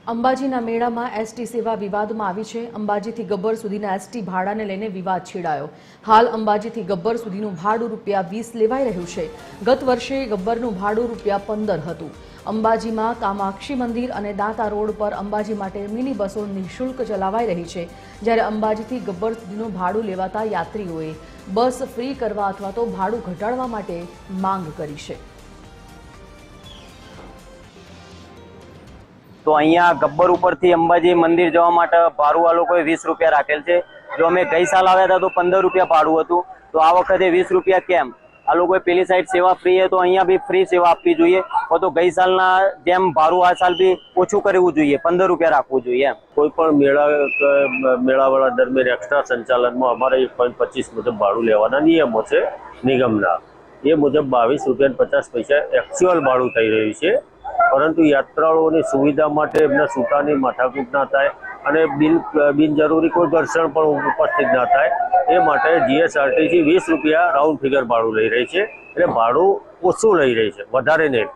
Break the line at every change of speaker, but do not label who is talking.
અંબાજીના મેળામાં એસટી સેવા વિવાદમાં આવી છે। અંબાજીથી ગબ્બર સુધીના એસટી ભાડાને લઈને વિવાદ છેડાયો। હાલ અંબાજીથી ગબ્બર સુધીનું ભાડું ₹20 લેવાઈ રહ્યું છે। ગત વર્ષે ગબ્બરનું ભાડું ₹15 હતું। અંબાજીમાં કામાક્ષી મંદિર અને દાતા રોડ પર અંબાજી માટે મિની બસો નિઃશુલ્ક ચલાવાઈ રહી છે, જ્યારે અંબાજીથી ગબ્બર સુધીનું ભાડું લેવાતા યાત્રીઓએ બસ ફ્રી કરવા અથવા તો ભાડું ઘટાડવા માટે માંગ કરી છે।
तो अहिया गब्बर ऊपर थी अंबाजी मंदिर जवा माटे भाड़ू आ लोकोए 20 रुपया राखेल छे। जो अमे गई साल आव्या था तो 15 रुपया भाड़ू हतुं, तो आ वखते 20 रुपया केम? आ लोकोए पेली साइड सेवा फ्री है तो अहिया भी फ्री सेवा आपवी जोईए, तो गई सालना जेम भाड़ू आ साल भी ओछुं करवुं जोईए, 15 रुपया राखवुं जोईए।
कोई पण मेळावाळा दरमियान एक्स्ट्रा संचालનમાં અમારે 1.25 मुजब भाड़ू लेवाना नियमो छे निगमना। એ મુજબ 22.50 एक्चुअल भाड़ू થઈ રહ્યું છે, પરંતુ યાત્રાળુઓની સુવિધા માટે એમને છૂટાની માથાકૂટ ના થાય અને બિનજરૂરી કોઈ ઘર્ષણ પણ ઉપસ્થિત ના થાય એ માટે જીએસઆરટીસી 20 રૂપિયા રાઉન્ડ ફિગર ભાડું લઈ રહી છે, એટલે ભાડું ઓછું લઈ રહી છે, વધારે નહીં।